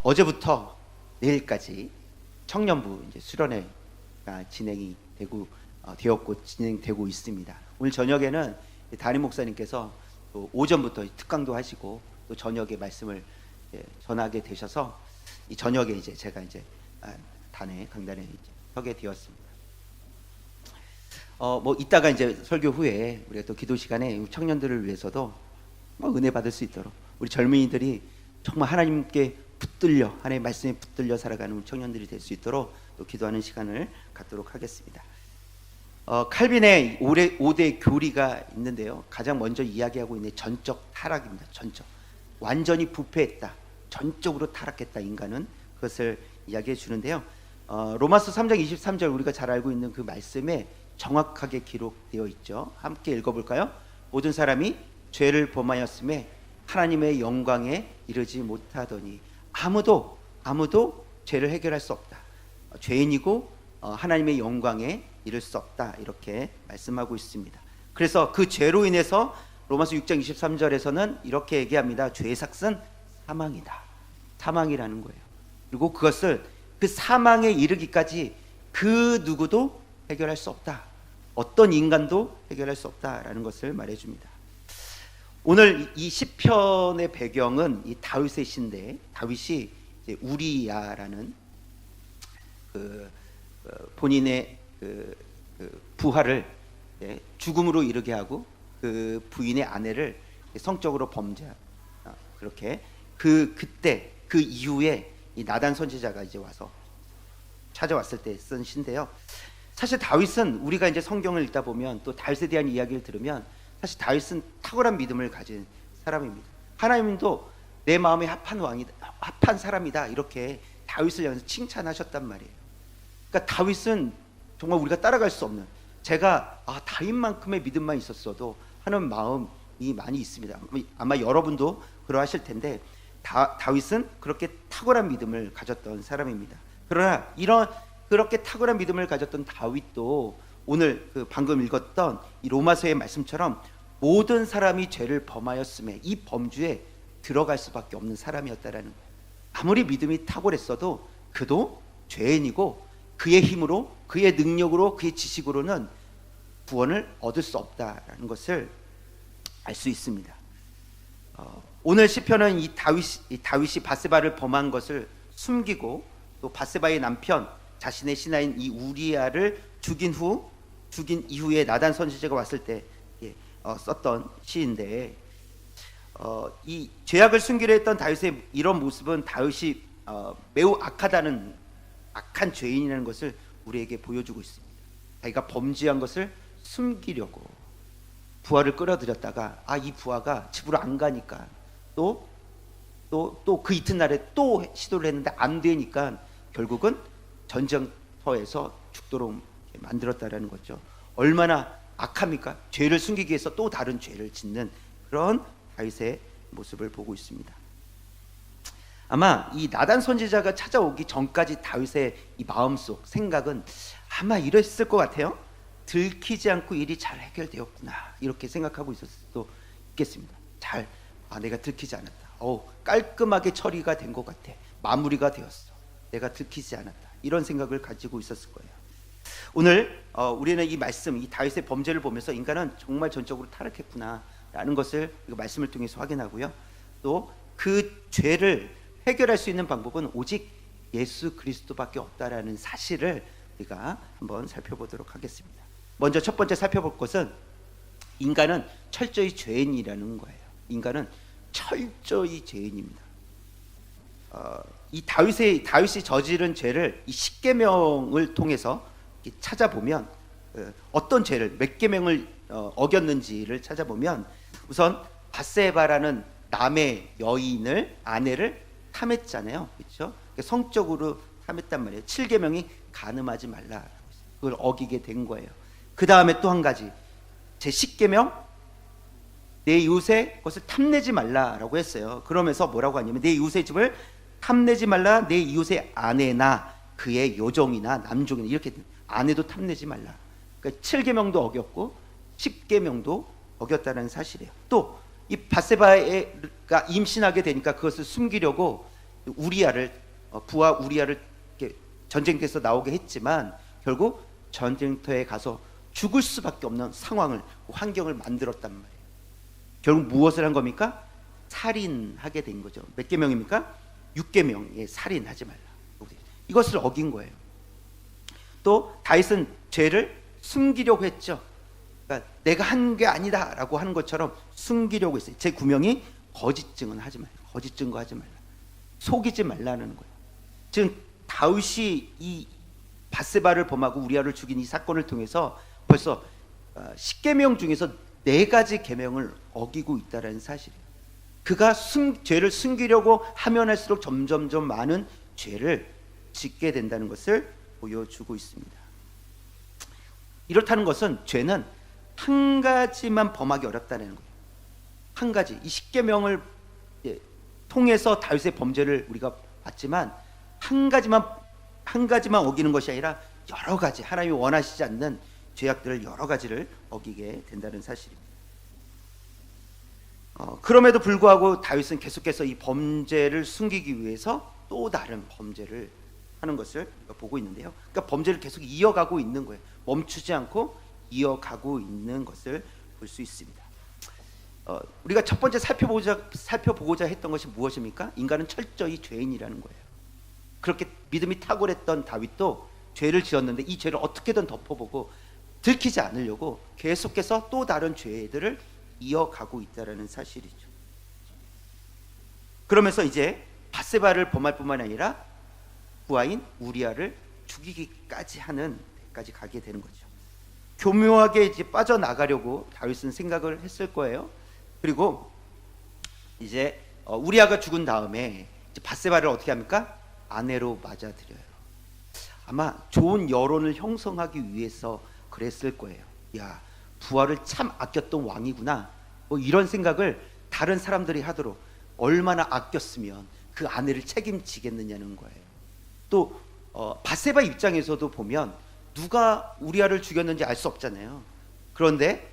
어제부터 내일까지 청년부 이제 수련회가 진행이 되었고 진행되고 있습니다. 오늘 저녁에는 담임 목사님께서 또 오전부터 특강도 하시고 또 저녁에 말씀을 전하게 되셔서 이 저녁에 이제 제가 이제 강단에 이제 서게 되었습니다. 뭐 이따가 이제 설교 후에 우리가 또 기도 시간에 청년들을 위해서도 은혜 받을 수 있도록 우리 젊은이들이 정말 하나님께 붙들려 하나님의 말씀에 붙들려 살아가는 우리 청년들이 될 수 있도록 또 기도하는 시간을 갖도록 하겠습니다. 칼빈의 5대 교리가 있는데요. 가장 먼저 이야기하고 있는 전적 타락입니다. 전적 완전히 부패했다, 전적으로 타락했다 인간은, 그것을 이야기해 주는데요. 로마서 3장 23절 우리가 잘 알고 있는 그 말씀에 정확하게 기록되어 있죠. 함께 읽어볼까요? 모든 사람이 죄를 범하였음에 하나님의 영광에 이르지 못하더니 아무도 죄를 해결할 수 없다. 죄인이고 하나님의 영광에 이를 수 없다, 이렇게 말씀하고 있습니다. 그래서 그 죄로 인해서 로마서 6장 23절에서는 이렇게 얘기합니다. 죄의 삭은 사망이다. 사망이라는 거예요. 그리고 그것을 그 사망에 이르기까지 그 누구도 해결할 수 없다. 어떤 인간도 해결할 수 없다라는 것을 말해줍니다. 오늘 이 시편의 배경은 이 다윗의 시인데, 다윗이 이제 우리야라는 본인의 부하를 죽음으로 이르게 하고 그 부인의 아내를 성적으로 범죄한, 그렇게 그때 그 이후에 이 나단 선지자가 이제 와서 찾아왔을 때 쓴 시인데요. 사실 다윗은 우리가 이제 성경을 읽다 보면 또 다윗에 대한 이야기를 들으면 사실 다윗은 탁월한 믿음을 가진 사람입니다. 하나님도 내 마음에 합한 사람이다, 이렇게 다윗을 향해서 칭찬하셨단 말이에요. 그러니까 다윗은 정말 우리가 따라갈 수 없는, 제가 다윗만큼의 믿음만 있었어도 하는 마음이 많이 있습니다. 아마 여러분도 그러하실 텐데 다윗은 그렇게 탁월한 믿음을 가졌던 사람입니다. 그러나 그렇게 탁월한 믿음을 가졌던 다윗도 오늘 방금 읽었던 이 로마서의 말씀처럼 모든 사람이 죄를 범하였음에 이 범주에 들어갈 수밖에 없는 사람이었다라는 거예요. 아무리 믿음이 탁월했어도 그도 죄인이고 그의 힘으로, 그의 능력으로, 그의 지식으로는 구원을 얻을 수 없다라는 것을 알 수 있습니다. 오늘 시편은 이 다윗이 밧세바를 범한 것을 숨기고 또 밧세바의 남편 자신의 신하인 이 우리야를 죽인 이후에 나단 선지자가 왔을 때 썼던 시인데, 이 죄악을 숨기려 했던 다윗의 이런 모습은 다윗이 매우 악한 죄인이라는 것을 우리에게 보여주고 있습니다. 자기가 범죄한 것을 숨기려고 부하를 끌어들였다가 이 부하가 집으로 안 가니까 또 그 이튿날에 또 시도를 했는데 안 되니까 결국은 전쟁터에서 죽도록 만들었다라는 거죠. 얼마나 악합니까? 죄를 숨기기 위해서 또 다른 죄를 짓는 그런 다윗의 모습을 보고 있습니다. 아마 이 나단 선지자가 찾아오기 전까지 다윗의 이 마음속 생각은 아마 이랬을 것 같아요. 들키지 않고 일이 잘 해결되었구나, 이렇게 생각하고 있을 수도 있겠습니다. 내가 들키지 않았다. 깔끔하게 처리가 된 것 같아. 마무리가 되었어. 내가 들키지 않았다. 이런 생각을 가지고 있었을 거예요. 오늘 우리는 이 말씀, 이 다윗의 범죄를 보면서 인간은 정말 전적으로 타락했구나라는 것을 이 말씀을 통해서 확인하고요. 또 그 죄를 해결할 수 있는 방법은 오직 예수 그리스도밖에 없다라는 사실을 우리가 한번 살펴보도록 하겠습니다. 먼저 첫 번째 살펴볼 것은 인간은 철저히 죄인이라는 거예요. 인간은 철저히 죄인입니다. 이 다윗이 저지른 죄를 이 십계명을 통해서 찾아보면 어떤 죄를 몇 계명을 어겼는지를 찾아보면 우선 밧세바라는 남의 여인을, 아내를 탐했잖아요. 그렇죠? 성적으로 탐했단 말이에요. 7계명이 간음하지 말라, 그걸 어기게 된 거예요. 그 다음에 또 한 가지, 제 10계명 내 이웃의 것을 탐내지 말라라고 했어요. 그러면서 뭐라고 하냐면 내 이웃의 집을 탐내지 말라, 내 이웃의 아내나 그의 여종이나 남종이나 이렇게 아내도 탐내지 말라. 그러니까 7계명도 어겼고 10계명도 어겼다는 사실이에요. 또 이 밧세바가 임신하게 되니까 그것을 숨기려고 우리아를 부하 우리아를 이렇게 전쟁터에서 나오게 했지만 결국 전쟁터에 가서 죽을 수밖에 없는 상황을 환경을 만들었단 말이에요. 결국 무엇을 한 겁니까? 살인하게 된 거죠. 몇 계명입니까? 6계명에 살인하지 말라. 이것을 어긴 거예요. 또 다윗은 죄를 숨기려고 했죠. 그러니까 내가 한 게 아니다라고 하는 것처럼 숨기려고 했어요. 제 구명이 거짓 증언하지 말라. 거짓 증거하지 말라. 속이지 말라는 거예요. 지금 다윗이 이 밧세바를 범하고 우리아를 죽인 이 사건을 통해서 벌써 10계명 중에서 4가지 계명을 어기고 있다는 사실이에요. 그가 죄를 숨기려고 하면 할수록 점점점 많은 죄를 짓게 된다는 것을 보여주고 있습니다. 이렇다는 것은 죄는 한 가지만 범하기 어렵다는 거예요. 한 가지, 이 10계명을 통해서 다윗의 범죄를 우리가 봤지만 한 가지만 어기는 것이 아니라 여러 가지, 하나님이 원하시지 않는 죄악들을 여러 가지를 어기게 된다는 사실입니다. 그럼에도 불구하고 다윗은 계속해서 이 범죄를 숨기기 위해서 또 다른 범죄를 하는 것을 보고 있는데요. 그러니까 범죄를 계속 이어가고 있는 거예요. 멈추지 않고 이어가고 있는 것을 볼 수 있습니다. 우리가 첫 번째 살펴보고자 했던 것이 무엇입니까? 인간은 철저히 죄인이라는 거예요. 그렇게 믿음이 탁월했던 다윗도 죄를 지었는데 이 죄를 어떻게든 덮어보고 들키지 않으려고 계속해서 또 다른 죄들을 이어가고 있다는 사실이죠. 그러면서 이제 밧세바를 범할 뿐만 아니라 부하인 우리아를 죽이기까지 하는 데까지 가게 되는 거죠. 교묘하게 이제 빠져나가려고 다윗은 생각을 했을 거예요. 그리고 이제 우리아가 죽은 다음에 이제 밧세바를 어떻게 합니까? 아내로 맞아들여요. 아마 좋은 여론을 형성하기 위해서 그랬을 거예요. 야, 부하를 참 아꼈던 왕이구나. 뭐 이런 생각을 다른 사람들이 하도록 얼마나 아꼈으면 그 아내를 책임지겠느냐는 거예요. 또 밧세바 입장에서도 보면 누가 우리아를 죽였는지 알 수 없잖아요. 그런데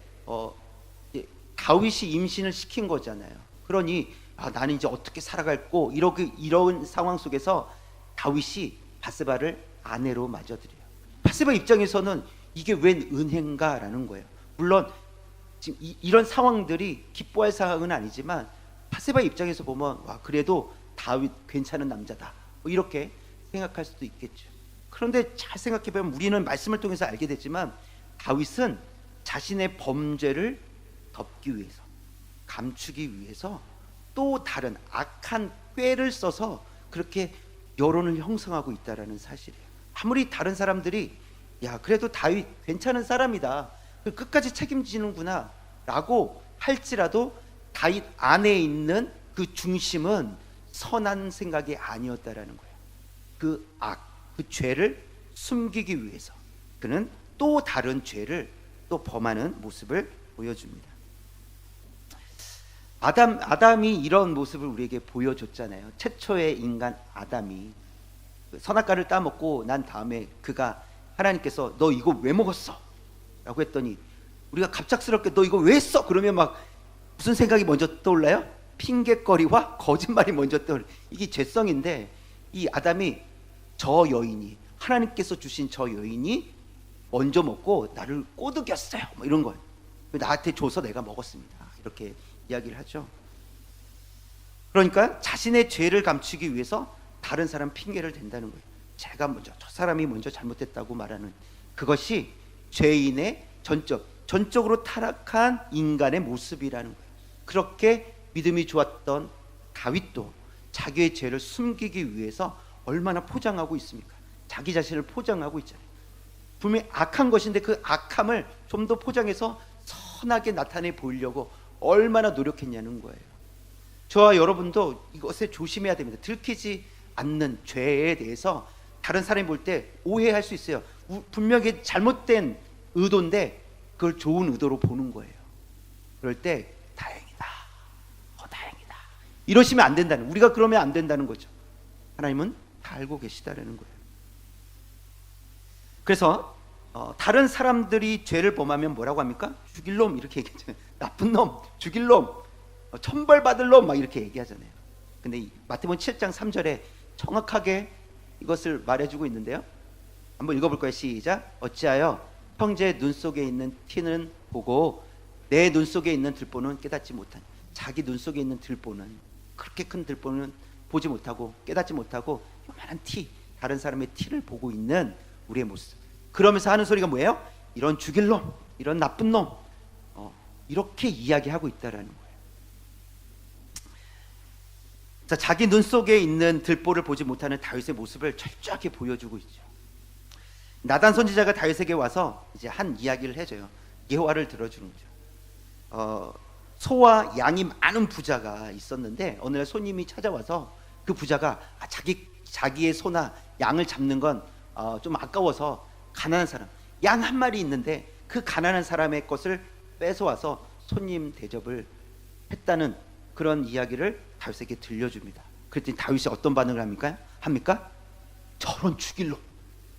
다윗이 임신을 시킨 거잖아요. 그러니 나는 이제 어떻게 살아갈고 이런 상황 속에서 다윗이 밧세바를 아내로 맞아들여요. 밧세바 입장에서는 이게 웬 은혜인가라는 거예요. 물론 지금 이런 상황들이 기뻐할 상황은 아니지만 밧세바 입장에서 보면 와, 그래도 다윗 괜찮은 남자다, 뭐 이렇게 생각할 수도 있겠죠. 그런데 잘 생각해보면 우리는 말씀을 통해서 알게 됐지만 다윗은 자신의 범죄를 덮기 위해서, 감추기 위해서 또 다른 악한 꾀를 써서 그렇게 여론을 형성하고 있다는 사실이에요. 아무리 다른 사람들이 야, 그래도 다윗 괜찮은 사람이다, 끝까지 책임지는구나 라고 할지라도 다윗 안에 있는 그 중심은 선한 생각이 아니었다라는 거예요. 그 죄를 숨기기 위해서 그는 또 다른 죄를 또 범하는 모습을 보여줍니다. 아담이 이런 모습을 우리에게 보여줬잖아요. 최초의 인간 아담이 선악과를 따먹고 난 다음에 그가 하나님께서 너 이거 왜 먹었어? 라고 했더니 우리가 갑작스럽게 너 이거 왜 했어? 그러면 막 무슨 생각이 먼저 떠올라요? 핑계거리와 거짓말이 먼저 떠올라요. 이게 죄성인데 이 아담이 저 여인이, 하나님께서 주신 저 여인이 먼저 먹고 나를 꼬드겼어요, 뭐 이런 거예요. 나한테 줘서 내가 먹었습니다, 이렇게 이야기를 하죠. 그러니까 자신의 죄를 감추기 위해서 다른 사람 핑계를 댄다는 거예요. 제가 먼저, 저 사람이 먼저 잘못했다고 말하는 그것이 죄인의 전적으로 타락한 인간의 모습이라는 거예요. 그렇게 믿음이 좋았던 다윗도 자기의 죄를 숨기기 위해서 얼마나 포장하고 있습니까? 자기 자신을 포장하고 있잖아요. 분명히 악한 것인데 그 악함을 좀 더 포장해서 선하게 나타내 보이려고 얼마나 노력했냐는 거예요. 저와 여러분도 이것에 조심해야 됩니다. 들키지 않는 죄에 대해서 다른 사람이 볼 때 오해할 수 있어요. 분명히 잘못된 의도인데 그걸 좋은 의도로 보는 거예요. 그럴 때 다행이다, 다행이다, 이러시면 안 된다는, 우리가 그러면 안 된다는 거죠. 하나님은 다 알고 계시다라는 거예요. 그래서 다른 사람들이 죄를 범하면 뭐라고 합니까? 죽일 놈, 이렇게 얘기하잖아요. 나쁜 놈, 죽일 놈, 천벌 받을 놈, 막 이렇게 얘기하잖아요. 근데 마태복음 7장 3절에 정확하게 이것을 말해주고 있는데요. 한번 읽어볼까요? 시작. 어찌하여 형제의 눈 속에 있는 티는 보고 내 눈 속에 있는 들보는 깨닫지 못하니. 자기 눈 속에 있는 들보는, 그렇게 큰 들보는 보지 못하고 깨닫지 못하고 요만한 티, 다른 사람의 티를 보고 있는 우리의 모습. 그러면서 하는 소리가 뭐예요? 이런 죽일 놈, 이런 나쁜 놈, 이렇게 이야기하고 있다라는 거예요. 자, 자기 눈 속에 있는 들보를 보지 못하는 다윗의 모습을 철저하게 보여주고 있죠. 나단 선지자가 다윗에게 와서 이제 한 이야기를 해줘요. 예화를 들어주는 거죠. 소와 양이 많은 부자가 있었는데 어느 날 손님이 찾아와서 그 부자가 자기의 소나 양을 잡는 건 좀 아까워서 가난한 사람, 양 한 마리 있는데 그 가난한 사람의 것을 뺏어와서 손님 대접을 했다는 그런 이야기를 다윗에게 들려줍니다. 그랬더니 다윗이 어떤 반응을 합니까? 저런 죽일 놈,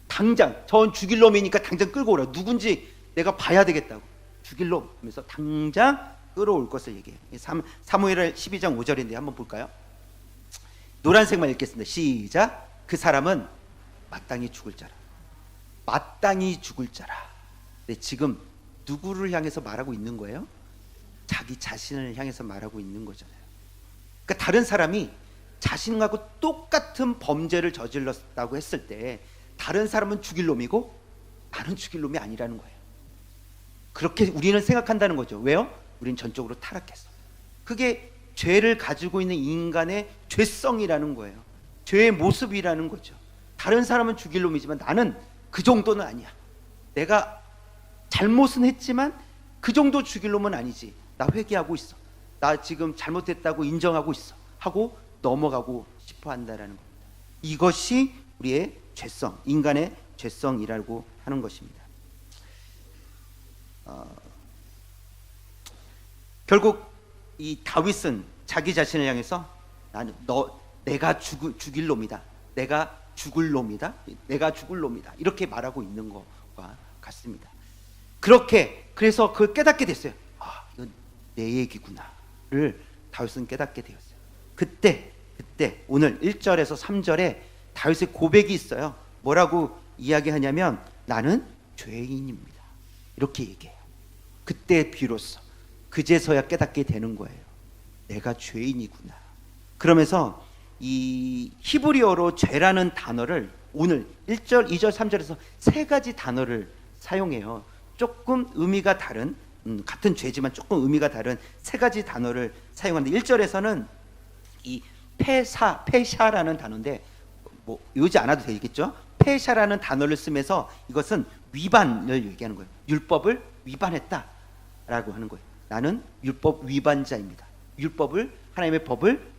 당장 저런 죽일 놈이니까 당장 끌고 오라. 누군지 내가 봐야 되겠다고. 죽일 놈 하면서 당장 끌어올 것을 얘기해요. 사무엘 12장 5절인데 한번 볼까요? 노란색만 읽겠습니다. 시작. 그 사람은 마땅히 죽을 자라. 마땅히 죽을 자라. 네, 지금 누구를 향해서 말하고 있는 거예요? 자기 자신을 향해서 말하고 있는 거잖아요. 그러니까 다른 사람이 자신하고 똑같은 범죄를 저질렀다고 했을 때 다른 사람은 죽일 놈이고 나는 죽일 놈이 아니라는 거예요. 그렇게 우리는 생각한다는 거죠. 왜요? 우리는 전적으로 타락했어. 그게 죄를 가지고 있는 인간의 죄성이라는 거예요. 죄의 모습이라는 거죠. 다른 사람은 죽일 놈이지만 나는 그 정도는 아니야. 내가 잘못은 했지만 그 정도 죽일 놈은 아니지. 나 회개하고 있어. 나 지금 잘못했다고 인정하고 있어. 하고 넘어가고 싶어 한다라는 겁니다. 이것이 우리의 죄성, 인간의 죄성이라고 하는 것입니다. 결국 이 다윗은 자기 자신을 향해서 내가 죽일 놈이다. 내가 죽을 놈이다. 내가 죽을 놈이다. 이렇게 말하고 있는 것과 같습니다. 그래서 그걸 깨닫게 됐어요. 이건 내 얘기구나를 다윗은 깨닫게 되었어요. 그때 오늘 1절에서 3절에 다윗의 고백이 있어요. 뭐라고 이야기하냐면 나는 죄인입니다. 이렇게 얘기해요. 그때 비로소 그제서야 깨닫게 되는 거예요. 내가 죄인이구나. 그러면서 이 히브리어로 죄라는 단어를 오늘 1절, 2절, 3절에서 세 가지 단어를 사용해요. 조금 의미가 다른, 같은 죄지만 조금 의미가 다른 세 가지 단어를 사용하는데 1절에서는 이 페샤라는 단어인데 뭐 외우지 않아도 되겠죠? 페샤라는 단어를 쓰면서 이것은 위반을 얘기하는 거예요. 율법을 위반했다라고 하는 거예요. 나는 율법 위반자입니다. 하나님의 법을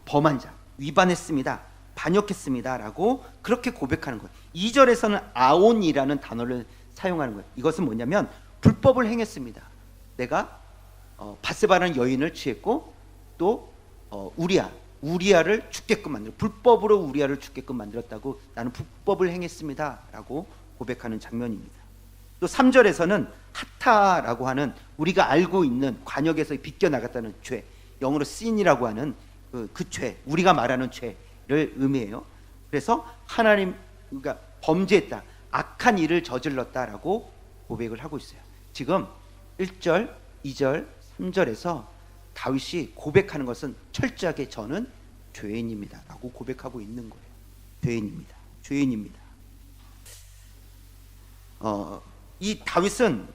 범한 자, 위반했습니다. 반역했습니다라고 그렇게 고백하는 거예요. 2절에서는 아온이라는 단어를 사용하는 거예요. 이것은 뭐냐면 불법을 행했습니다. 내가 밧세바라는 여인을 취했고 또 우리아를 죽게끔 불법으로 우리아를 죽게끔 만들었다고 나는 불법을 행했습니다라고 고백하는 장면입니다. 또 3절에서는 하타라고 하는 우리가 알고 있는 관역에서 비껴나갔다는 죄, 영어로 sin이라고 하는 그 죄, 우리가 말하는 죄를 의미해요. 그래서 하나님과 범죄했다, 악한 일을 저질렀다라고 고백을 하고 있어요. 지금 1절, 2절, 3절에서 다윗이 고백하는 것은 철저하게 저는 죄인입니다 라고 고백하고 있는 거예요. 죄인입니다. 이 다윗은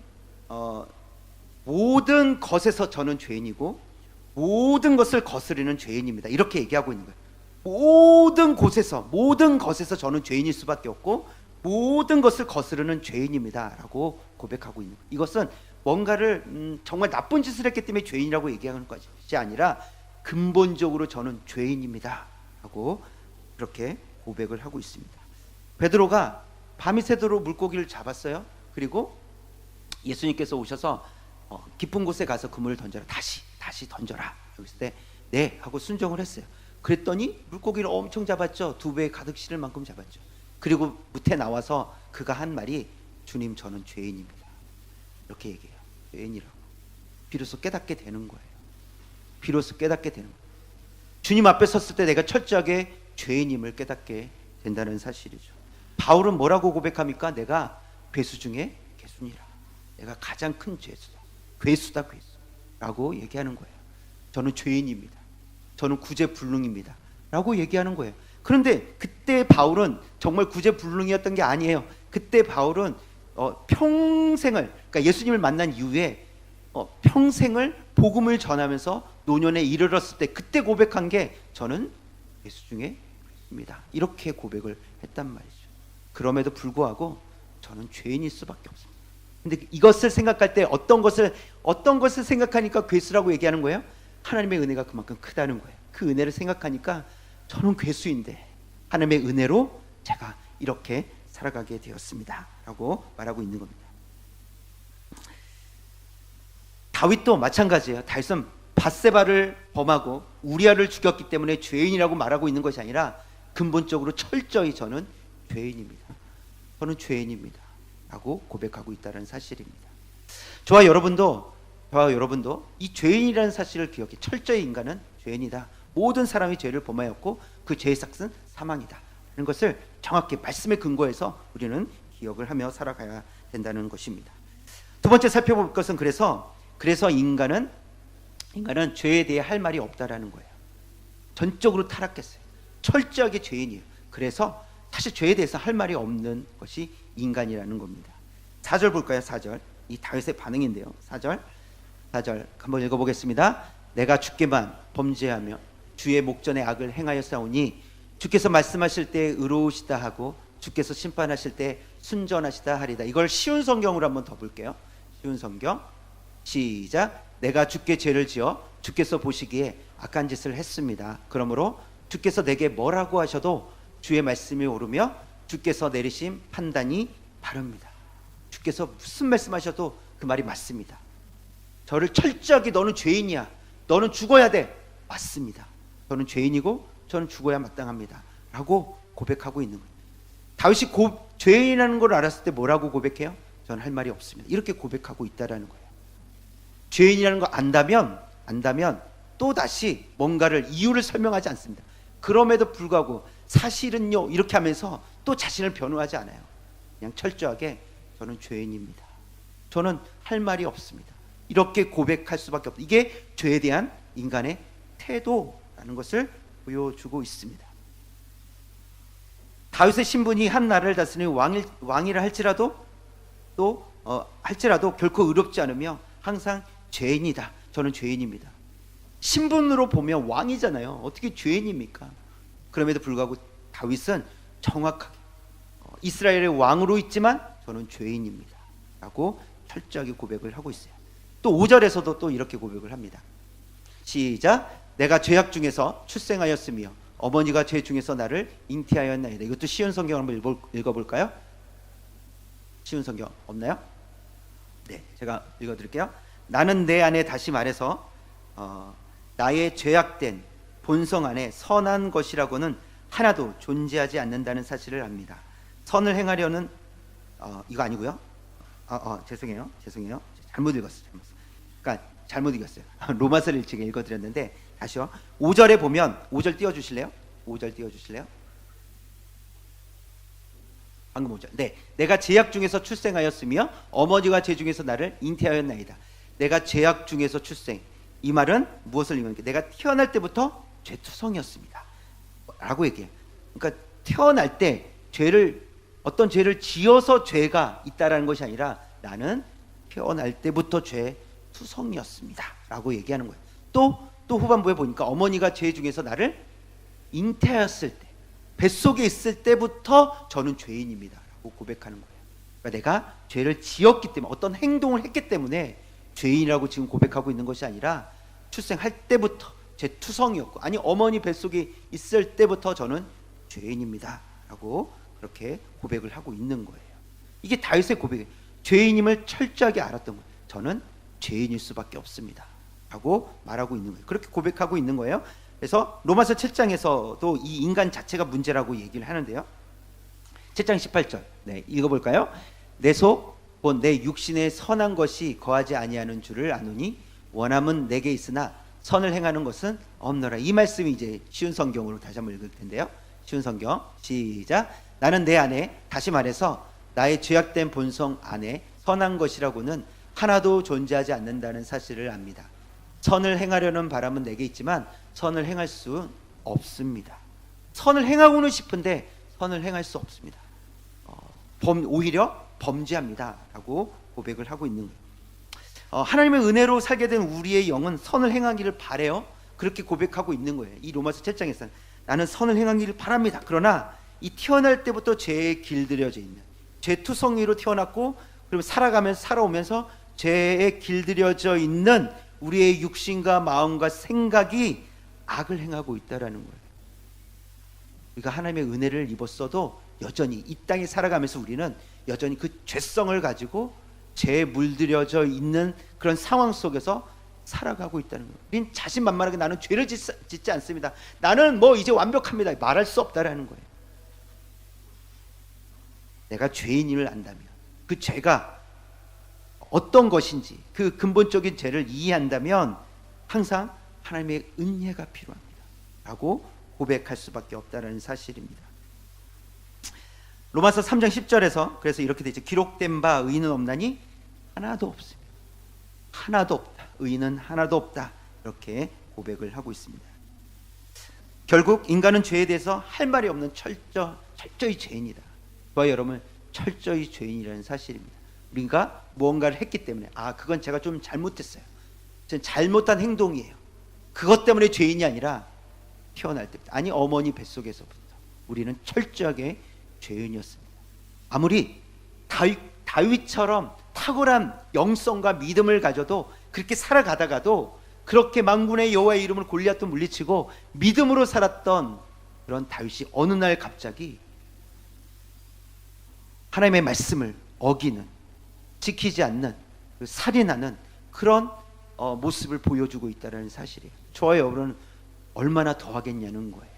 모든 것에서 저는 죄인이고 모든 것을 거스르는 죄인입니다 이렇게 얘기하고 있는 거예요. 모든 것에서 저는 죄인일 수밖에 없고 모든 것을 거스르는 죄인입니다 라고 고백하고 있는 거예요. 이것은 뭔가를 정말 나쁜 짓을 했기 때문에 죄인이라고 얘기하는 것이 아니라 근본적으로 저는 죄인입니다 하고 그렇게 고백을 하고 있습니다. 베드로가 밤이 새도록 물고기를 잡았어요. 그리고 예수님께서 오셔서 깊은 곳에 가서 그물을 던져라, 다시 던져라 했을 때 네 하고 순종을 했어요. 그랬더니 물고기를 엄청 잡았죠. 2배 가득 실을 만큼 잡았죠. 그리고 무태 나와서 그가 한 말이 주님 저는 죄인입니다 이렇게 얘기해요. 죄인이라고. 비로소 깨닫게 되는 거예요. 주님 앞에 섰을 때 내가 철저하게 죄인임을 깨닫게 된다는 사실이죠. 바울은 뭐라고 고백합니까? 내가 괴수 중에 괴수니라. 내가 가장 큰 죄수다. 괴수다, 괴수라고 얘기하는 거예요. 저는 죄인입니다. 저는 구제불능입니다. 라고 얘기하는 거예요. 그런데 그때 바울은 정말 구제불능이었던 게 아니에요. 그때 바울은 평생을, 그러니까 예수님을 만난 이후에 평생을 복음을 전하면서 노년에 이르렀을 때 그때 고백한 게 저는 예수 중에 죄입니다. 이렇게 고백을 했단 말이죠. 그럼에도 불구하고 저는 죄인일 수밖에 없습니다. 근데 이것을 생각할 때 어떤 것을 생각하니까 괴수라고 얘기하는 거예요? 하나님의 은혜가 그만큼 크다는 거예요. 그 은혜를 생각하니까 저는 괴수인데 하나님의 은혜로 제가 이렇게 살아가게 되었습니다 라고 말하고 있는 겁니다. 다윗도 마찬가지예요. 다윗은 밧세바를 범하고 우리아를 죽였기 때문에 죄인이라고 말하고 있는 것이 아니라 근본적으로 철저히 저는 죄인입니다. 저는 죄인입니다 라고 고백하고 있다는 사실입니다. 저와 여러분도 이 죄인이라는 사실을 기억해. 철저히 인간은 죄인이다. 모든 사람이 죄를 범하였고 그 죄의 삭은 사망이다 라는 것을 정확히 말씀에 근거해서 우리는 기억을 하며 살아가야 된다는 것입니다. 두 번째 살펴볼 것은 그래서 인간은 죄에 대해 할 말이 없다라는 거예요. 전적으로 타락했어요. 철저하게 죄인이에요. 그래서 사실 죄에 대해서 할 말이 없는 것이 인간이라는 겁니다. 4절 볼까요? 4절. 이 다윗의 반응인데요. 4절 한번 읽어보겠습니다. 내가 주께만 범죄하며 주의 목전에 악을 행하였사오니 주께서 말씀하실 때 의로우시다 하고 주께서 심판하실 때 순전하시다 하리다. 이걸 쉬운 성경으로 한번 더 볼게요. 쉬운 성경 시작. 내가 주께 죄를 지어 주께서 보시기에 악한 짓을 했습니다. 그러므로 주께서 내게 뭐라고 하셔도 주의 말씀이 옳으며 주께서 내리신 판단이 바릅니다. 주께서 무슨 말씀하셔도 그 말이 맞습니다. 저를 철저하게 너는 죄인이야, 너는 죽어야 돼, 맞습니다. 저는 죄인이고 저는 죽어야 마땅합니다 라고 고백하고 있는 거예요. 다윗이 죄인이라는 걸 알았을 때 뭐라고 고백해요? 저는 할 말이 없습니다. 이렇게 고백하고 있다라는 거예요. 죄인이라는 걸 안다면 또 다시 뭔가를 이유를 설명하지 않습니다. 그럼에도 불구하고 사실은요 이렇게 하면서 또 자신을 변호하지 않아요. 그냥 철저하게 저는 죄인입니다. 저는 할 말이 없습니다. 이렇게 고백할 수밖에 없다. 이게 죄에 대한 인간의 태도라는 것을 보여주고 있습니다. 다윗의 신분이 한 나라를 다스리는 왕이라 할지라도 결코 의롭지 않으며 항상 죄인이다. 저는 죄인입니다. 신분으로 보면 왕이잖아요. 어떻게 죄인입니까? 그럼에도 불구하고 다윗은 정확하게 이스라엘의 왕으로 있지만 저는 죄인입니다 라고 철저하게 고백을 하고 있어요. 또 5절에서도 또 이렇게 고백을 합니다. 시작. 내가 죄악 중에서 출생하였으며 어머니가 죄 중에서 나를 잉태하였나이다. 이것도 쉬운 성경 한번 읽어볼까요? 쉬운 성경 없나요? 네, 제가 읽어드릴게요. 나는 내 안에, 다시 말해서 나의 죄악된 본성 안에 선한 것이라고는 하나도 존재하지 않는다는 사실을 압니다. 선을 행하려는 이거 아니고요. 죄송해요. 잘못 읽었어요. 잘못 읽었어요. 로마서를 일찍 읽어드렸는데 다시요. 5절에 보면 5절 띄워주실래요? 5절 띄워주실래요? 방금 5절. 네, 내가 죄악 중에서 출생하였으며 어머니가 죄 중에서 나를 잉태하였나이다. 내가 죄악 중에서 출생. 이 말은 무엇을 의미합니까? 내가 태어날 때부터 죄투성이었습니다 라고 얘기해요. 그러니까 태어날 때 어떤 죄를 지어서 죄가 있다라는 것이 아니라 나는 태어날 때부터 죄투성이었습니다 라고 얘기하는 거예요. 또 후반부에 보니까 어머니가 죄 중에서 나를 잉태하였을 때, 뱃속에 있을 때부터 저는 죄인입니다 라고 고백하는 거예요. 그러니까 내가 죄를 지었기 때문에, 어떤 행동을 했기 때문에 죄인이라고 지금 고백하고 있는 것이 아니라 출생할 때부터 죄투성이었고, 아니 어머니 뱃속에 있을 때부터 저는 죄인입니다 라고 그렇게 고백을 하고 있는 거예요. 이게 다윗의 고백이에요. 죄인임을 철저하게 알았던 거예요. 저는 죄인일 수밖에 없습니다 라고 말하고 있는 거예요. 그렇게 고백하고 있는 거예요. 그래서 로마서 7장에서도 이 인간 자체가 문제라고 얘기를 하는데요. 7장 18절 네, 읽어볼까요? 내 속 곧 내 육신에 선한 것이 거하지 아니하는 줄을 아노니 원함은 내게 있으나 선을 행하는 것은 없노라. 이 말씀이 이제 쉬운 성경으로 다시 한번 읽을 텐데요. 쉬운 성경 시작. 나는 내 안에, 다시 말해서 나의 죄악된 본성 안에 선한 것이라고는 하나도 존재하지 않는다는 사실을 압니다. 선을 행하려는 바람은 내게 있지만 선을 행할 수 없습니다. 선을 행하고는 싶은데 선을 행할 수 없습니다. 오히려 범죄합니다 라고 고백을 하고 있는 거예요. 하나님의 은혜로 살게 된 우리의 영은 선을 행하기를 바래요. 그렇게 고백하고 있는 거예요. 이 로마서 7장에서 나는 선을 행하기를 바랍니다. 그러나 이 태어날 때부터 죄에 길들여져 있는, 죄투성이로 태어났고 그리고 살아오면서 죄에 길들여져 있는 우리의 육신과 마음과 생각이 악을 행하고 있다라는 거예요. 우리가 하나님의 은혜를 입었어도 여전히 이 땅에 살아가면서 우리는 여전히 그 죄성을 가지고 죄에 물들여져 있는 그런 상황 속에서 살아가고 있다는 거예요. 우린 자신만만하게 나는 죄를 짓지 않습니다. 나는 뭐 이제 완벽합니다. 말할 수 없다라는 거예요. 내가 죄인임을 안다면, 그 죄가 어떤 것인지 그 근본적인 죄를 이해한다면 항상 하나님의 은혜가 필요합니다 라고 고백할 수밖에 없다는 사실입니다. 로마서 3장 10절에서 그래서 이렇게 되죠. 기록된 바 의인은 없나니 하나도 없습니다. 하나도 없다. 의인은 하나도 없다. 이렇게 고백을 하고 있습니다. 결국 인간은 죄에 대해서 할 말이 없는 철저히 죄인이다. 저와 여러분 철저히 죄인이라는 사실입니다. 우리가 무언가를 했기 때문에 그건 제가 좀 잘못했어요. 전 잘못한 행동이에요. 그것 때문에 죄인이 아니라 태어날 때부터, 아니 어머니 뱃속에서부터 우리는 철저하게 죄인이었습니다. 아무리 다윗처럼 탁월한 영성과 믿음을 가져도 그렇게 살아가다가도 그렇게 만군의 여호와의 이름을 골리앗도 물리치고 믿음으로 살았던 그런 다윗이 어느 날 갑자기 하나님의 말씀을 어기는, 지키지 않는, 살인하는 그런 모습을 보여주고 있다는 사실이에요. 저와 여러분은 얼마나 더 하겠냐는 거예요.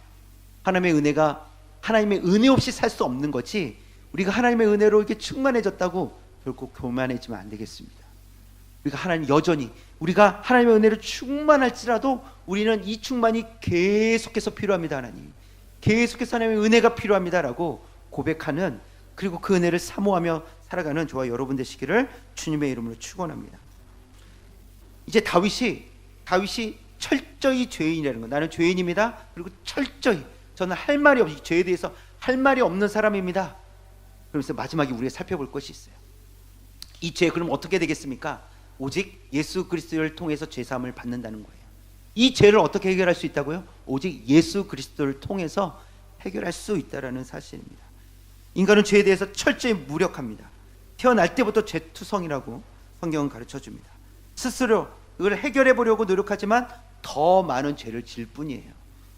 하나님의 은혜 없이 살 수 없는 거지, 우리가 하나님의 은혜로 이렇게 충만해졌다고 결코 교만해지면 안 되겠습니다. 우리가 하나님의 은혜로 충만할지라도 우리는 이 충만이 계속해서 필요합니다. 하나님, 계속해서 하나님의 은혜가 필요합니다라고 고백하는, 그리고 그 은혜를 사모하며 살아가는 저와 여러분 되시기를 주님의 이름으로 축원합니다. 이제 다윗이 철저히 죄인이라는 거, 나는 죄인입니다. 그리고 철저히 저는 죄에 대해서 할 말이 없는 사람입니다. 그러면서 마지막에 우리가 살펴볼 것이 있어요. 이 죄 그럼 어떻게 되겠습니까? 오직 예수 그리스도를 통해서 죄사함을 받는다는 거예요. 이 죄를 어떻게 해결할 수 있다고요? 오직 예수 그리스도를 통해서 해결할 수 있다는 사실입니다. 인간은 죄에 대해서 철저히 무력합니다. 태어날 때부터 죄투성이라고 성경은 가르쳐줍니다. 스스로 이걸 해결해 보려고 노력하지만 더 많은 죄를 지을 뿐이에요.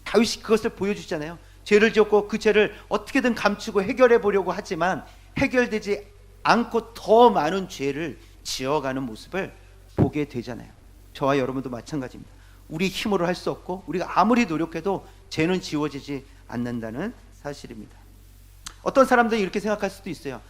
다윗이 그것을 보여주잖아요. 죄를 지었고 그 죄를 어떻게든 감추고 해결해 보려고 하지만 해결되지 않고 더 많은 죄를 지어가는 모습을 보게 되잖아요. 저와 여러분도 마찬가지입니다. 우리 힘으로 할 수 없고 우리가 아무리 노력해도 죄는 지워지지 않는다는 사실입니다. 어떤 사람들은 이렇게 생각할 수도 있어요.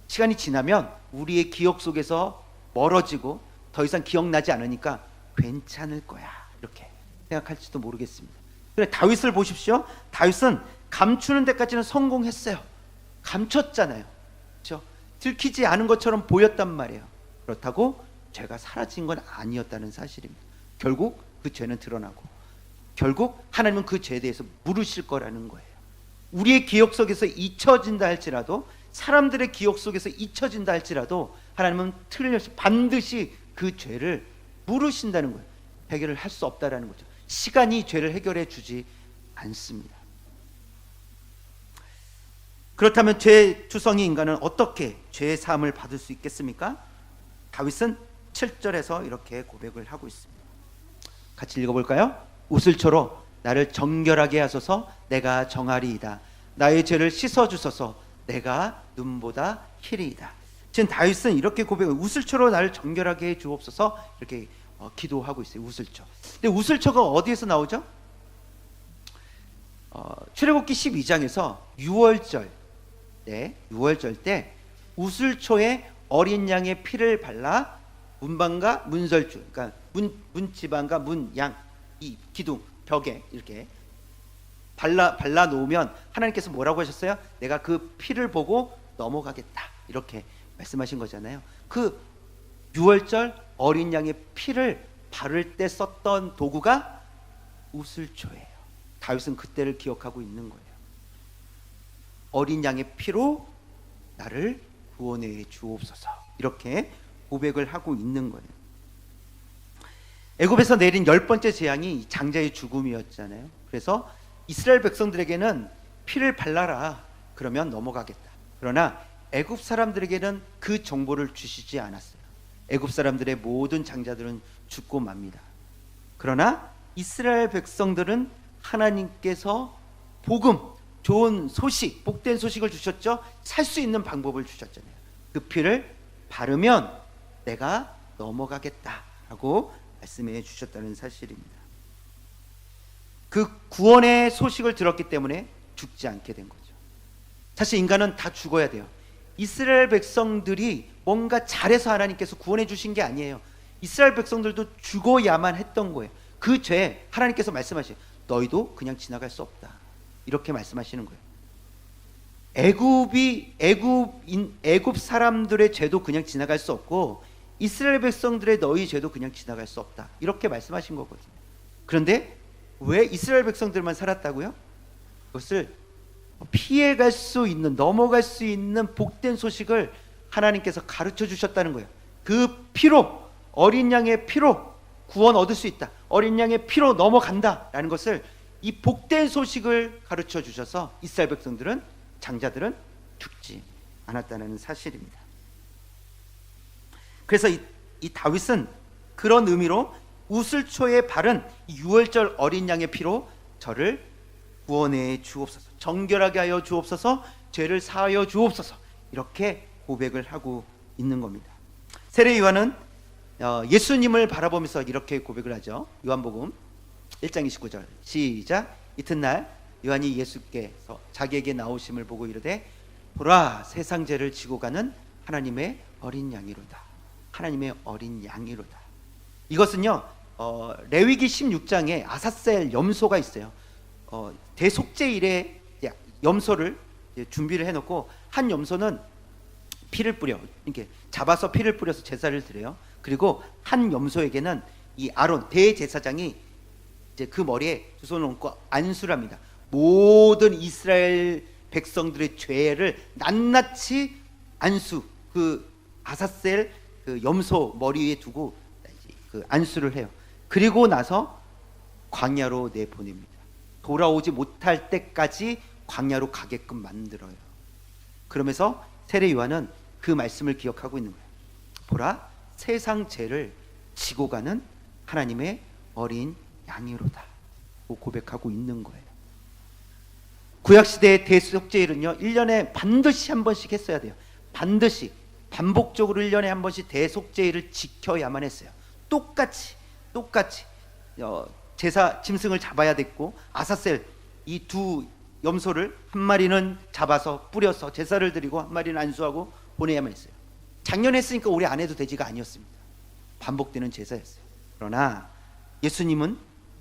시간이 지나면 우리의 기억 속에서 멀어지고 더 이상 기억나지 않으니까 괜찮을 거야, 이렇게 생각할지도 모르겠습니다. 그래, 다윗을 보십시오. 다윗은 감추는 데까지는 성공했어요. 감췄잖아요. 그렇죠? 들키지 않은 것처럼 보였단 말이에요. 그렇다고 죄가 사라진 건 아니었다는 사실입니다. 결국 그 죄는 드러나고 결국 하나님은 그 죄에 대해서 물으실 거라는 거예요. 우리의 기억 속에서 잊혀진다 할지라도, 사람들의 기억 속에서 잊혀진다 할지라도 하나님은 틀림없이 반드시 그 죄를 물으신다는 거예요. 해결을 할 수 없다라는 거죠. 시간이 죄를 해결해 주지 않습니다. 그렇다면 죄투성이 인간은 어떻게 죄의 사함을 받을 수 있겠습니까? 다윗은 7절에서 이렇게 고백을 하고 있습니다. 같이 읽어볼까요? 우슬초로 나를 정결하게 하소서, 내가 정하리이다. 나의 죄를 씻어주소서, 내가 눈보다 희리이다. 지금 다윗은 이렇게 고백을, 우슬초로 나를 정결하게 해 주옵소서, 이렇게 기도하고 있어요. 우슬초. 근데 우슬초가 어디에서 나오죠? 출애굽기 12장에서 유월절 때 우슬초에 어린 양의 피를 발라 문방과 문설주, 그러니까 문지방과 문양, 이 기둥 벽에 이렇게 발라 놓으면 하나님께서 뭐라고 하셨어요? 내가 그 피를 보고 넘어가겠다, 이렇게 말씀하신 거잖아요. 그 유월절 어린 양의 피를 바를 때 썼던 도구가 우슬초예요. 다윗은 그때를 기억하고 있는 거예요. 어린 양의 피로 나를 구원해 주옵소서, 이렇게 고백을 하고 있는 거예요. 애굽에서 내린 10번째 재앙이 장자의 죽음이었잖아요. 그래서 이스라엘 백성들에게는 피를 발라라, 그러면 넘어가겠다. 그러나 애굽 사람들에게는 그 정보를 주시지 않았어요. 애굽 사람들의 모든 장자들은 죽고 맙니다. 그러나 이스라엘 백성들은 하나님께서 복음, 좋은 소식, 복된 소식을 주셨죠. 살 수 있는 방법을 주셨잖아요. 그 피를 바르면 내가 넘어가겠다라고 말씀해 주셨다는 사실입니다. 그 구원의 소식을 들었기 때문에 죽지 않게 된 거죠. 사실 인간은 다 죽어야 돼요. 이스라엘 백성들이 뭔가 잘해서 하나님께서 구원해 주신 게 아니에요. 이스라엘 백성들도 죽어야만 했던 거예요. 그 죄 하나님께서 말씀하셔요. 너희도 그냥 지나갈 수 없다, 이렇게 말씀하시는 거예요. 애굽 사람들의 죄도 그냥 지나갈 수 없고 이스라엘 백성들의 너희 죄도 그냥 지나갈 수 없다, 이렇게 말씀하신 거거든요. 그런데 왜 이스라엘 백성들만 살았다고요? 그것을 피해갈 수 있는, 넘어갈 수 있는 복된 소식을 하나님께서 가르쳐 주셨다는 거예요. 그 피로, 어린 양의 피로 구원 얻을 수 있다, 어린 양의 피로 넘어간다라는 것을, 이 복된 소식을 가르쳐 주셔서 이스라엘 백성들은, 장자들은 죽지 않았다는 사실입니다. 그래서 이 다윗은 그런 의미로 우슬초에 바른 유월절 어린 양의 피로 저를 구원해 주옵소서, 정결하게 하여 주옵소서, 죄를 사하여 주옵소서, 이렇게 고백을 하고 있는 겁니다. 세례 요한은 예수님을 바라보면서 이렇게 고백을 하죠. 요한복음 1장 29절 시작. 이튿날 요한이 예수께서 자기에게 나오심을 보고 이르되 보라, 세상 죄를 지고 가는 하나님의 어린 양이로다. 하나님의 어린 양이로다. 이것은요, 레위기 16장에 아사셀 염소가 있어요. 대속죄일에 염소를 준비를 해놓고 한 염소는 피를 뿌려, 이렇게 잡아서 피를 뿌려서 제사를 드려요. 그리고 한 염소에게는 이 아론 대제사장이 이제 그 머리에 두 손을 얹고 안수를 합니다. 모든 이스라엘 백성들의 죄를 낱낱이 안수, 그 아사셀 그 염소 머리 위에 두고 그 안수를 해요. 그리고 나서 광야로 내보냅니다. 돌아오지 못할 때까지 광야로 가게끔 만들어요. 그러면서 세례 요한은 그 말씀을 기억하고 있는 거예요. 보라, 세상 죄를 지고 가는 하나님의 어린 양이로다 고백하고 있는 거예요. 구약시대의 대속죄일은요 1년에 반드시 한 번씩 했어야 돼요. 반드시 반복적으로 1년에 한 번씩 대속죄일을 지켜야만 했어요. 똑같이 제사 짐승을 잡아야 됐고, 아사셀 이 두 염소를 한 마리는 잡아서 뿌려서 제사를 드리고 한 마리는 안수하고 보내야만 했어요. 작년에 했으니까 올해 안 해도 되지가 아니었습니다. 반복되는 제사였어요. 그러나 예수님은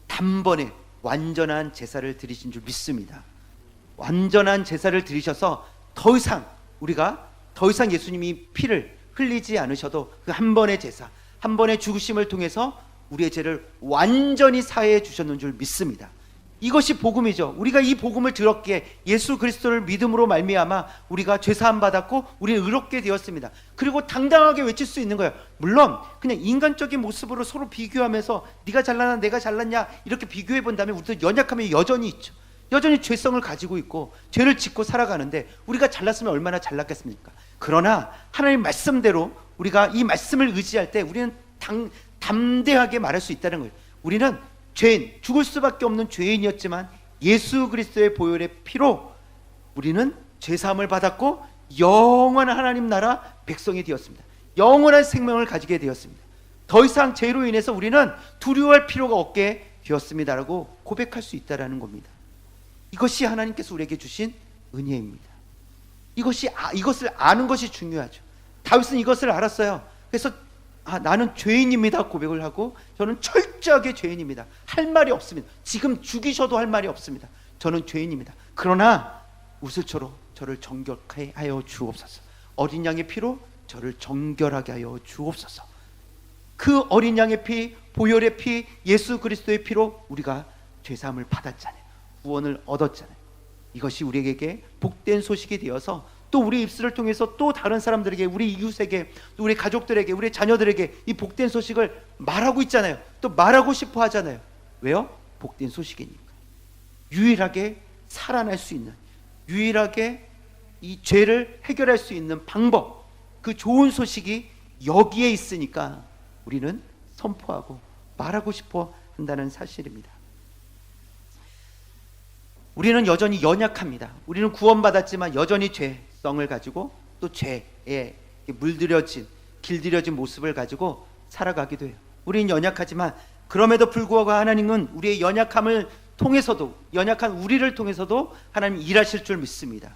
단번에 완전한 제사를 드리신 줄 믿습니다. 완전한 제사를 드리셔서 더 이상 예수님이 피를 흘리지 않으셔도 그 한 번의 제사, 한 번의 죽으심을 통해서 우리의 죄를 완전히 사해 주셨는 줄 믿습니다. 이것이 복음이죠. 우리가 이 복음을 들었기에 예수 그리스도를 믿음으로 말미암아 우리가 죄 사함 받았고 우리는 의롭게 되었습니다. 그리고 당당하게 외칠 수 있는 거예요. 물론 그냥 인간적인 모습으로 서로 비교하면서 네가 잘났나 내가 잘났냐 이렇게 비교해 본다면 우리도 연약함이 여전히 있죠. 여전히 죄성을 가지고 있고 죄를 짓고 살아가는데 우리가 잘났으면 얼마나 잘났겠습니까? 그러나 하나님 말씀대로 우리가 이 말씀을 의지할 때 우리는 담대하게 말할 수 있다는 거예요. 우리는 죄인, 죽을 수밖에 없는 죄인이었지만 예수 그리스도의 보혈의 피로 우리는 죄사함을 받았고 영원한 하나님 나라 백성이 되었습니다. 영원한 생명을 가지게 되었습니다. 더 이상 죄로 인해서 우리는 두려워할 필요가 없게 되었습니다라고 고백할 수 있다는 겁니다. 이것이 하나님께서 우리에게 주신 은혜입니다. 이것을 아는 것이 중요하죠. 다윗은 이것을 알았어요. 그래서 나는 죄인입니다 고백을 하고, 저는 철저하게 죄인입니다, 할 말이 없습니다. 지금 죽이셔도 할 말이 없습니다. 저는 죄인입니다. 그러나 우슬초로 저를 정결하게 하여 주옵소서. 어린 양의 피로 저를 정결하게 하여 주옵소서. 그 어린 양의 피, 보혈의 피, 예수 그리스도의 피로 우리가 죄사함을 받았잖아요. 구원을 얻었잖아요. 이것이 우리에게 복된 소식이 되어서 또 우리 입술을 통해서 또 다른 사람들에게, 우리 이웃에게, 또 우리 가족들에게, 우리 자녀들에게 이 복된 소식을 말하고 있잖아요. 또 말하고 싶어 하잖아요. 왜요? 복된 소식이니까. 유일하게 살아날 수 있는, 유일하게 이 죄를 해결할 수 있는 방법, 그 좋은 소식이 여기에 있으니까 우리는 선포하고 말하고 싶어 한다는 사실입니다. 우리는 여전히 연약합니다. 우리는 구원받았지만 여전히 죄성을 가지고 또 죄에 물들여진, 길들여진 모습을 가지고 살아가기도 해요. 우리는 연약하지만 그럼에도 불구하고 하나님은 우리의 연약함을 통해서도, 연약한 우리를 통해서도 하나님 일하실 줄 믿습니다.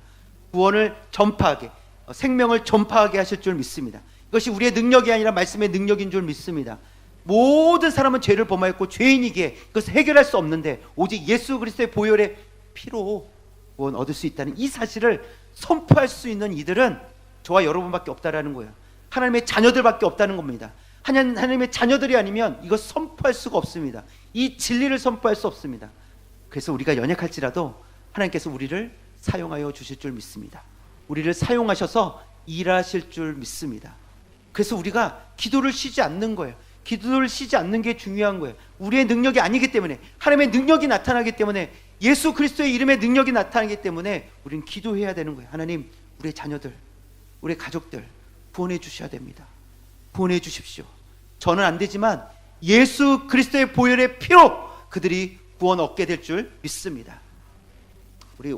구원을 전파하게, 생명을 전파하게 하실 줄 믿습니다. 이것이 우리의 능력이 아니라 말씀의 능력인 줄 믿습니다. 모든 사람은 죄를 범하였고 죄인이기에 그것을 해결할 수 없는데 오직 예수 그리스도의 보혈의 피로 구원 얻을 수 있다는 이 사실을 선포할 수 있는 이들은 저와 여러분밖에 없다라는 거예요. 하나님의 자녀들밖에 없다는 겁니다. 하나님의 자녀들이 아니면 이거 선포할 수가 없습니다. 이 진리를 선포할 수 없습니다. 그래서 우리가 연약할지라도 하나님께서 우리를 사용하여 주실 줄 믿습니다. 우리를 사용하셔서 일하실 줄 믿습니다. 그래서 우리가 기도를 쉬지 않는 거예요. 기도를 쉬지 않는 게 중요한 거예요. 우리의 능력이 아니기 때문에, 하나님의 능력이 나타나기 때문에, 예수 그리스도의 이름의 능력이 나타나기 때문에 우리는 기도해야 되는 거예요. 하나님, 우리의 자녀들, 우리의 가족들 구원해 주셔야 됩니다. 구원해 주십시오. 저는 안 되지만 예수 그리스도의 보혈의 피로 그들이 구원 얻게 될 줄 믿습니다. 우리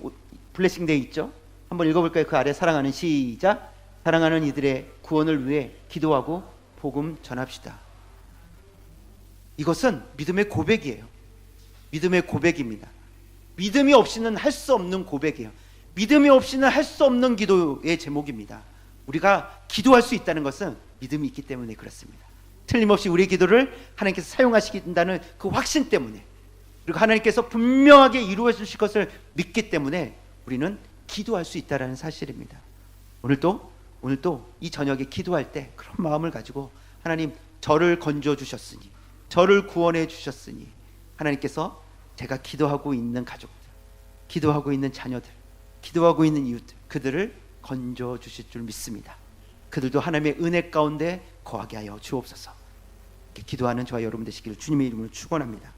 블레싱데이 있죠? 한번 읽어볼까요? 그 아래 사랑하는, 시작. 사랑하는 이들의 구원을 위해 기도하고 복음 전합시다. 이것은 믿음의 고백이에요. 믿음의 고백입니다. 믿음이 없이는 할 수 없는 고백이에요. 믿음이 없이는 할 수 없는 기도의 제목입니다. 우리가 기도할 수 있다는 것은 믿음이 있기 때문에 그렇습니다. 틀림없이 우리의 기도를 하나님께서 사용하시긴다는 그 확신 때문에, 그리고 하나님께서 분명하게 이루어 주실 것을 믿기 때문에 우리는 기도할 수 있다는 사실입니다. 오늘도 이 저녁에 기도할 때 그런 마음을 가지고, 하나님, 저를 건져 주셨으니, 저를 구원해 주셨으니, 하나님께서 제가 기도하고 있는 가족들, 기도하고 있는 자녀들, 기도하고 있는 이웃들, 그들을 건져 주실 줄 믿습니다. 그들도 하나님의 은혜 가운데 거하게 하여 주옵소서. 기도하는 저와 여러분 되시기를 주님의 이름으로 축원합니다.